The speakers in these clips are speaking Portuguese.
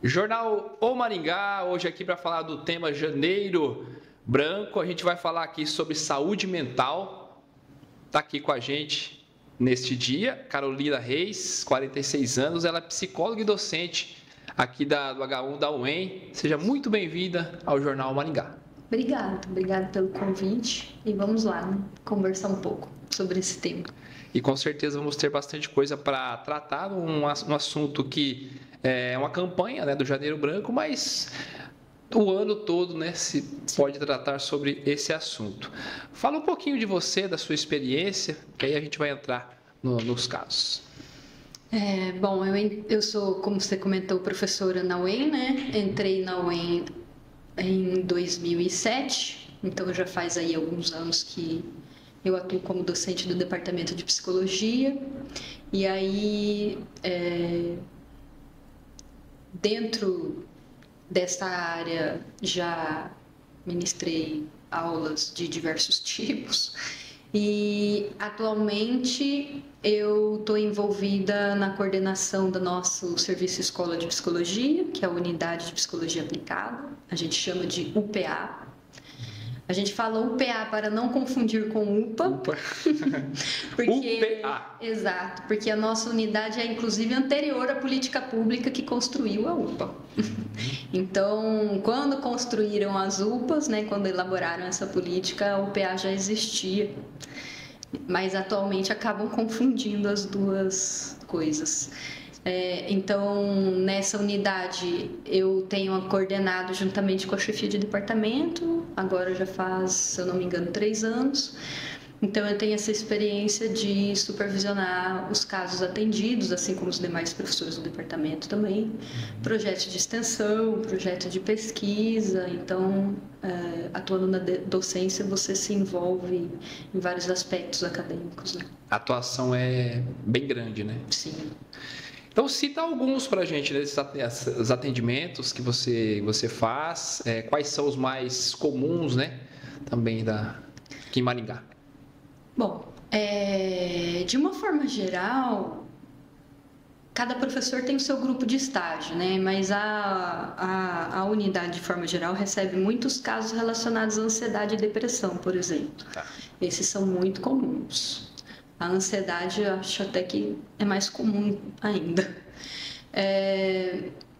Jornal O Maringá, hoje aqui para falar do tema Janeiro Branco. A gente vai falar aqui sobre saúde mental. Está aqui com a gente neste dia, Carolina Reis, 46 anos. Ela é psicóloga e docente aqui do H1 da UEM. Seja muito bem-vinda ao Jornal O Maringá. Obrigada pelo convite e vamos lá, né? Conversar um pouco sobre esse tema. E com certeza vamos ter bastante coisa para tratar, um assunto que é uma campanha, né, do Janeiro Branco, mas o ano todo, né, se pode tratar sobre esse assunto. Fala um pouquinho de você, da sua experiência, que aí a gente vai entrar nos casos. Bom, eu sou, como você comentou, professora na UEM, né? Entrei na UEM em 2007, então já faz aí alguns anos que eu atuo como docente do Departamento de Psicologia. E aí, dentro dessa área, já ministrei aulas de diversos tipos. E atualmente eu estou envolvida na coordenação do nosso Serviço Escola de Psicologia, que é a Unidade de Psicologia Aplicada, a gente chama de UPA. A gente fala UPA para não confundir com UPA. Porque, UPA. Exato, porque a nossa unidade é inclusive anterior à política pública que construiu a UPA. Então, quando construíram as UPAs, né, quando elaboraram essa política, a UPA já existia. Mas atualmente acabam confundindo as duas coisas. Então, nessa unidade, eu tenho coordenado juntamente com a chefia de departamento, agora já faz, se eu não me engano, 3 anos. Então, eu tenho essa experiência de supervisionar os casos atendidos, assim como os demais professores do departamento também, projeto de extensão, projeto de pesquisa. Então, atuando na docência, você se envolve em vários aspectos acadêmicos, né? A atuação é bem grande, né? Sim. Então, cita alguns para a gente, né, desses atendimentos que você faz, quais são os mais comuns, né, também aqui em Maringá. Bom, de uma forma geral, cada professor tem o seu grupo de estágio, né? Mas a unidade, de forma geral, recebe muitos casos relacionados à ansiedade e depressão, por exemplo. Tá. Esses são muito comuns. A ansiedade, eu acho até que é mais comum ainda.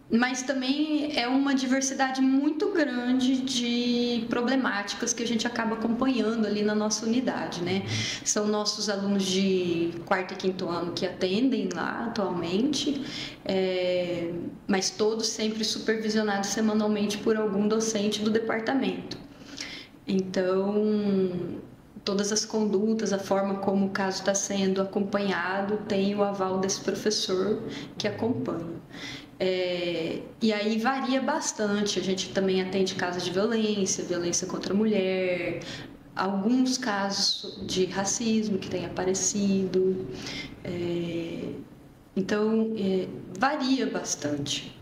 Mas também é uma diversidade muito grande de problemáticas que a gente acaba acompanhando ali na nossa unidade, né? São nossos alunos de 4º e 5º ano que atendem lá atualmente, mas todos sempre supervisionados semanalmente por algum docente do departamento. Então, todas as condutas, a forma como o caso está sendo acompanhado, tem o aval desse professor que acompanha. E aí varia bastante, a gente também atende casos de violência contra a mulher, alguns casos de racismo que tem aparecido, então varia bastante.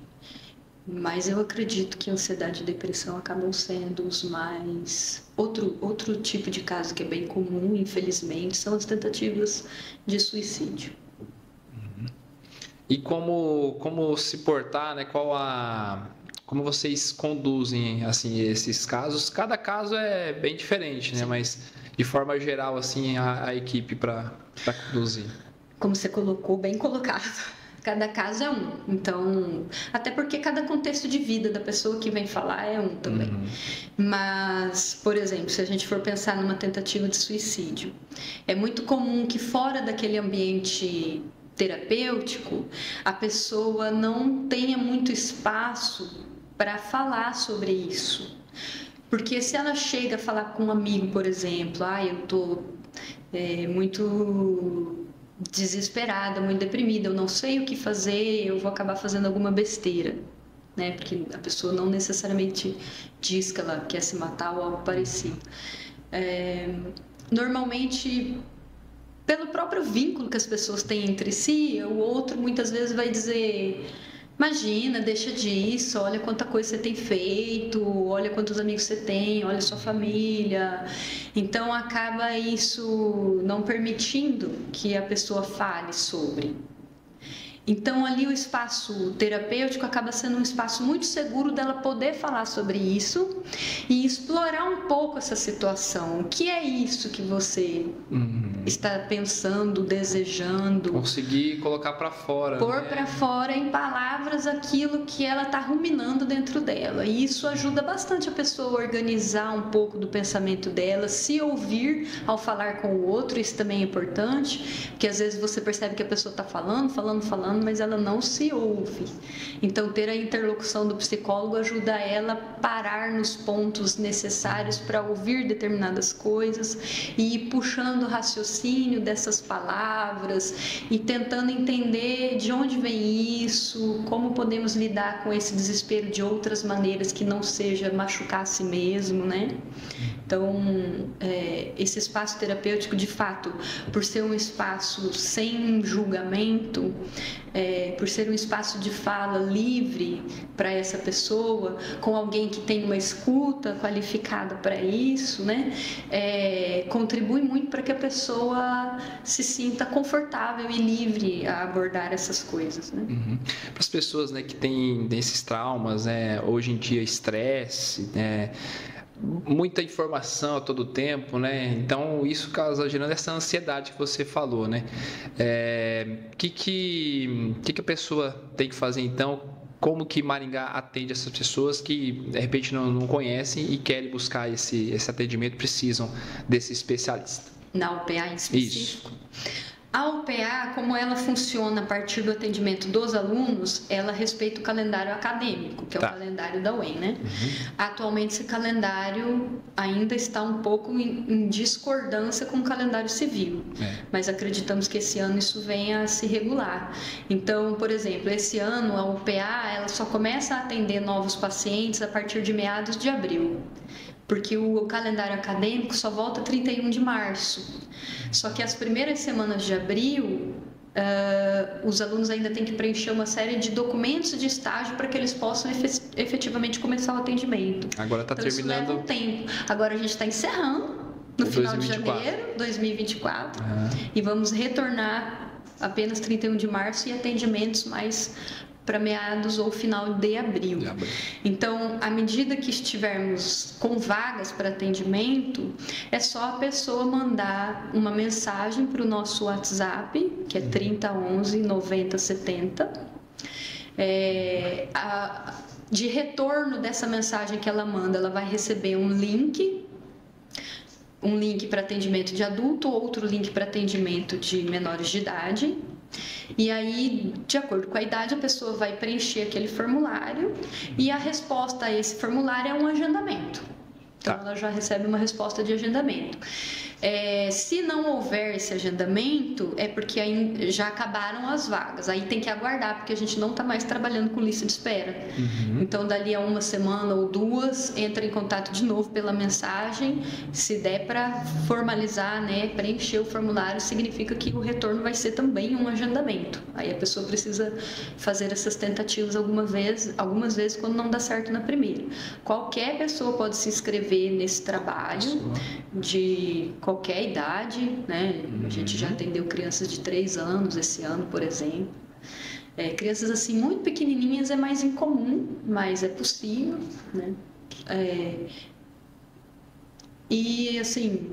Mas eu acredito que ansiedade e depressão acabam sendo os mais... Outro tipo de caso que é bem comum, infelizmente, são as tentativas de suicídio. E como se portar, né? Como vocês conduzem assim esses casos? Cada caso é bem diferente, né? Sim. Mas de forma geral, assim, a equipe para conduzir. Como você colocou, bem colocado. Cada caso é um. Então, até porque cada contexto de vida da pessoa que vem falar é um também. Mas, por exemplo, se a gente for pensar numa tentativa de suicídio, é muito comum que fora daquele ambiente terapêutico, a pessoa não tenha muito espaço para falar sobre isso. Porque se ela chega a falar com um amigo, por exemplo, eu estou muito desesperada, muito deprimida, eu não sei o que fazer, eu vou acabar fazendo alguma besteira, né? Porque a pessoa não necessariamente diz que ela quer se matar ou algo parecido. Normalmente, pelo próprio vínculo que as pessoas têm entre si, o outro muitas vezes vai dizer: imagina, deixa disso, olha quanta coisa você tem feito, olha quantos amigos você tem, olha sua família. Então acaba isso não permitindo que a pessoa fale sobre. Então, ali o espaço terapêutico acaba sendo um espaço muito seguro dela poder falar sobre isso e explorar um pouco essa situação. O que é isso que você está pensando, desejando? Conseguir colocar para fora. Pôr para fora em palavras aquilo que ela está ruminando dentro dela. E isso ajuda bastante a pessoa a organizar um pouco do pensamento dela, se ouvir ao falar com o outro. Isso também é importante, porque às vezes você percebe que a pessoa está falando, mas ela não se ouve. Então, ter a interlocução do psicólogo ajuda ela a parar nos pontos necessários para ouvir determinadas coisas e ir puxando o raciocínio dessas palavras e tentando entender de onde vem isso, como podemos lidar com esse desespero de outras maneiras que não seja machucar a si mesmo, né? Então, esse espaço terapêutico, de fato, por ser um espaço sem julgamento, por ser um espaço de fala livre para essa pessoa, com alguém que tem uma escuta qualificada para isso, né? Contribui muito para que a pessoa se sinta confortável e livre a abordar essas coisas, né? Para as pessoas, né, que têm esses traumas, né, hoje em dia estresse, né, muita informação a todo tempo, né? Então isso causa gerando essa ansiedade que você falou, né? Que a pessoa tem que fazer então? Como que Maringá atende essas pessoas que de repente não conhecem e querem buscar esse atendimento, precisam desse especialista? Na UPA em específico? Isso. A UPA, como ela funciona a partir do atendimento dos alunos, ela respeita o calendário acadêmico, que é o calendário da UEM, né? Atualmente, esse calendário ainda está um pouco em discordância com o calendário civil, mas acreditamos que esse ano isso venha a se regular. Então, por exemplo, esse ano a UPA ela só começa a atender novos pacientes a partir de meados de abril, porque o calendário acadêmico só volta 31 de março. Só que as primeiras semanas de abril, os alunos ainda têm que preencher uma série de documentos de estágio para que eles possam efetivamente começar o atendimento. Agora está terminando. Isso leva um tempo. Agora a gente está encerrando no final de janeiro de 2024 e vamos retornar apenas 31 de março e atendimentos mais para meados ou final de abril. Então, à medida que estivermos com vagas para atendimento, é só a pessoa mandar uma mensagem para o nosso WhatsApp, que é 3011 9070. De retorno dessa mensagem que ela manda, ela vai receber um link para atendimento de adulto, outro link para atendimento de menores de idade. E aí, de acordo com a idade, a pessoa vai preencher aquele formulário e a resposta a esse formulário é um agendamento. Então, ela já recebe uma resposta de agendamento. Se não houver esse agendamento, é porque já acabaram as vagas. Aí tem que aguardar, porque a gente não está mais trabalhando com lista de espera. Então, dali a uma semana ou duas, entra em contato de novo pela mensagem. Se der para formalizar, né, preencher o formulário, significa que o retorno vai ser também um agendamento. Aí a pessoa precisa fazer essas tentativas algumas vezes quando não dá certo na primeira. Qualquer pessoa pode se inscrever nesse trabalho de qualquer idade, né? A gente já atendeu crianças de 3 anos esse ano, por exemplo. Crianças assim muito pequenininhas é mais incomum, mas é possível, né? E assim,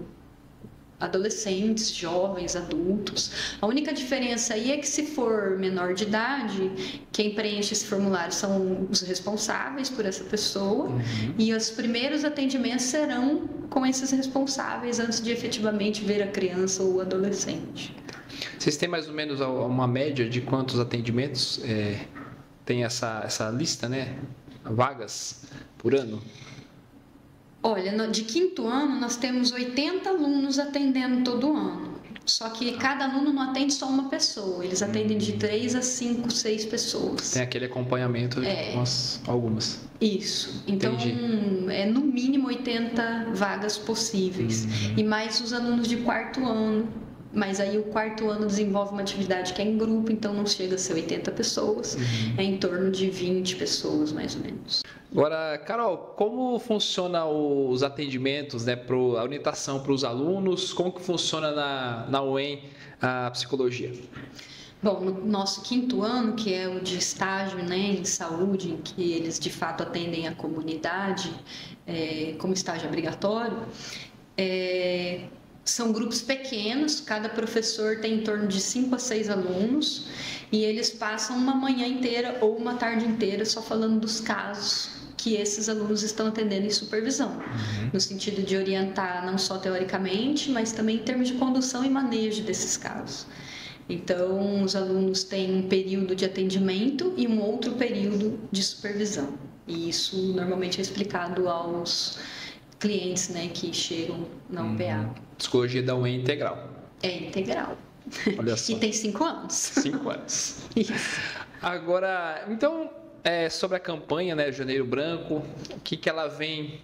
adolescentes, jovens, adultos. A única diferença aí é que se for menor de idade, quem preenche esse formulário são os responsáveis por essa pessoa e os primeiros atendimentos serão com esses responsáveis antes de efetivamente ver a criança ou o adolescente. Vocês têm mais ou menos uma média de quantos atendimentos tem essa lista, né? Vagas por ano? Olha, de quinto ano nós temos 80 alunos atendendo todo ano. Só que cada aluno não atende só uma pessoa, eles atendem de 3 a 5, 6 pessoas. Tem aquele acompanhamento com algumas. Isso. Então, no mínimo 80 vagas possíveis. E mais os alunos de quarto ano. Mas aí o quarto ano desenvolve uma atividade que é em grupo, então não chega a ser 80 pessoas, é em torno de 20 pessoas, mais ou menos. Agora, Carol, como funciona os atendimentos, né, a orientação para os alunos? Como que funciona na UEM a psicologia? Bom, no nosso 5º ano, que é o de estágio, né, em saúde, em que eles de fato atendem a comunidade como estágio obrigatório, são grupos pequenos, cada professor tem em torno de 5 a 6 alunos e eles passam uma manhã inteira ou uma tarde inteira só falando dos casos que esses alunos estão atendendo em supervisão, no sentido de orientar não só teoricamente, mas também em termos de condução e manejo desses casos. Então, os alunos têm um período de atendimento e um outro período de supervisão. E isso normalmente é explicado aos clientes, né, que chegam na UPA. Psicologia da UE integral. É integral. Olha só. E tem 5 anos. 5 anos. Isso. Agora, então, sobre a campanha, né, Janeiro Branco, o que ela vem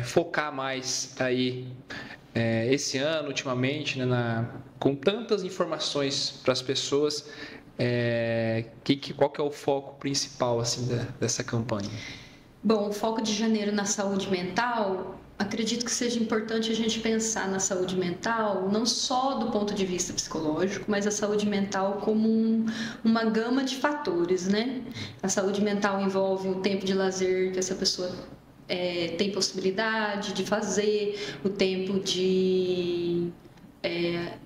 focar mais aí esse ano, ultimamente, né, com tantas informações para as pessoas, qual que é o foco principal assim, dessa campanha? Bom, o foco de janeiro na saúde mental, acredito que seja importante a gente pensar na saúde mental não só do ponto de vista psicológico, mas a saúde mental como uma gama de fatores, né? A saúde mental envolve o tempo de lazer que essa pessoa tem possibilidade de fazer, o tempo de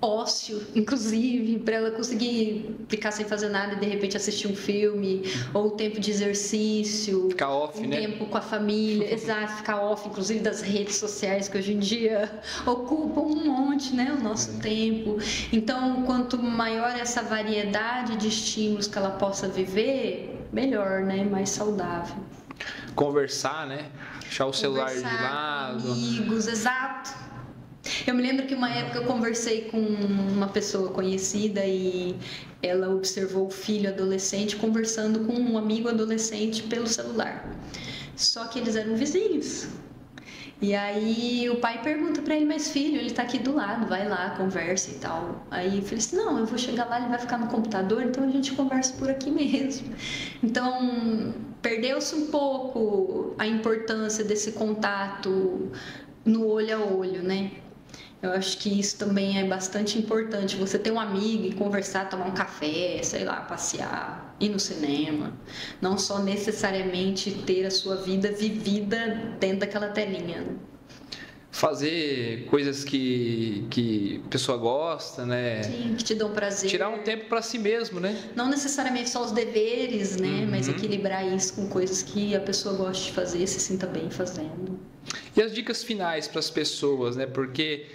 ócio, inclusive, para ela conseguir ficar sem fazer nada e de repente assistir um filme, ou o tempo de exercício, ficar off, né? Tempo com a família, exato, ficar off, inclusive das redes sociais que hoje em dia ocupam um monte, né, o nosso tempo. Então, quanto maior essa variedade de estímulos que ela possa viver, melhor, né, mais saudável. Conversar, né? Deixar o celular de lado. Amigos, exato. Eu me lembro que uma época eu conversei com uma pessoa conhecida e ela observou o filho adolescente conversando com um amigo adolescente pelo celular. Só que eles eram vizinhos. E aí o pai pergunta para ele, mas filho, ele tá aqui do lado, vai lá, conversa e tal. Aí eu falei assim, não, eu vou chegar lá, ele vai ficar no computador, então a gente conversa por aqui mesmo. Então, perdeu-se um pouco a importância desse contato no olho a olho, né? Eu acho que isso também é bastante importante. Você ter um amigo e conversar, tomar um café, sei lá, passear, ir no cinema. Não só necessariamente ter a sua vida vivida dentro daquela telinha. Né? Fazer coisas que a pessoa gosta, né? Sim, que te dão prazer. Tirar um tempo para si mesmo, né? Não necessariamente só os deveres, né? Mas equilibrar isso com coisas que a pessoa gosta de fazer, se sinta bem fazendo. E as dicas finais para as pessoas, né? Porque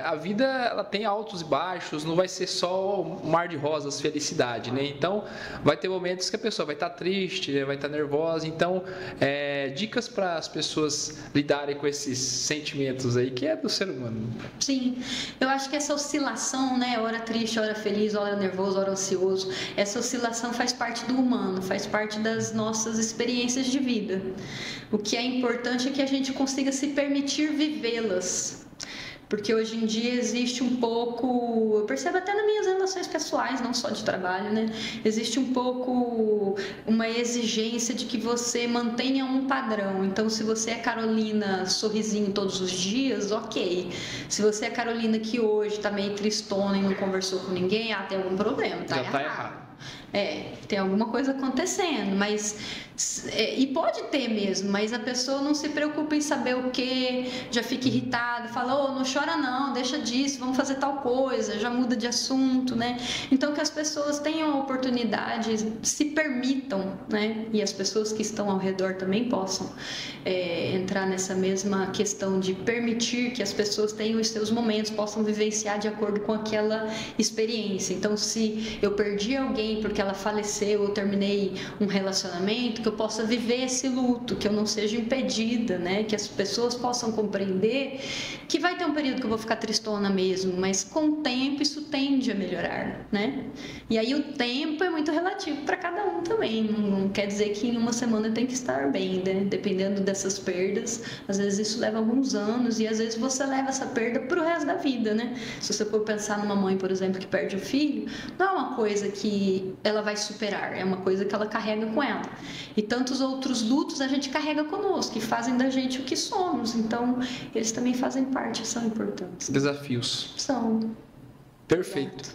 a vida ela tem altos e baixos, não vai ser só um mar de rosas, felicidade, né? Então, vai ter momentos que a pessoa vai estar triste, né? Vai estar nervosa. Então, dicas para as pessoas lidarem com esses sentimentos aí, que é do ser humano. Sim, eu acho que essa oscilação, né? Hora triste, hora feliz, hora nervoso, hora ansioso, essa oscilação faz parte do humano, faz parte das nossas experiências de vida. O que é importante é que a gente consiga se permitir vivê-las. Porque hoje em dia existe um pouco, eu percebo até nas minhas relações pessoais, não só de trabalho, né? Existe um pouco uma exigência de que você mantenha um padrão. Então, se você é Carolina sorrisinho todos os dias, ok. Se você é Carolina que hoje tá meio tristona e não conversou com ninguém, tem algum problema, tá errado. Já tá errado. Tem alguma coisa acontecendo, mas e pode ter mesmo, mas a pessoa não se preocupa em saber o que, já fica irritada, fala, não chora não, deixa disso, vamos fazer tal coisa, já muda de assunto, né? Então que as pessoas tenham a oportunidade, se permitam, né? E as pessoas que estão ao redor também possam entrar nessa mesma questão de permitir que as pessoas tenham os seus momentos, possam vivenciar de acordo com aquela experiência. Então, se eu perdi alguém porque ela faleceu, eu terminei um relacionamento, que eu possa viver esse luto, que eu não seja impedida, né? Que as pessoas possam compreender que vai ter um período que eu vou ficar tristona mesmo, mas com o tempo isso tende a melhorar, né? E aí o tempo é muito relativo para cada um também, não quer dizer que em uma semana tem que estar bem, né? Dependendo dessas perdas, às vezes isso leva alguns anos e às vezes você leva essa perda pro resto da vida, né? Se você for pensar numa mãe, por exemplo, que perde o filho, não é uma coisa que ela vai superar, é uma coisa que ela carrega com ela. E tantos outros lutos a gente carrega conosco, que fazem da gente o que somos. Então, eles também fazem parte, são importantes. Desafios. São. Perfeito.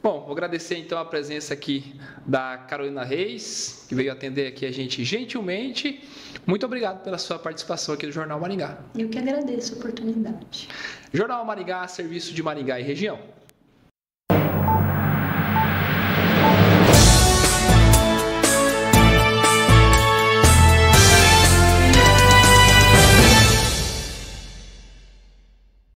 Bom, vou agradecer então a presença aqui da Carolina Reis, que veio atender aqui a gente gentilmente. Muito obrigado pela sua participação aqui no Jornal Maringá. Eu que agradeço a oportunidade. Jornal Maringá, serviço de Maringá e região.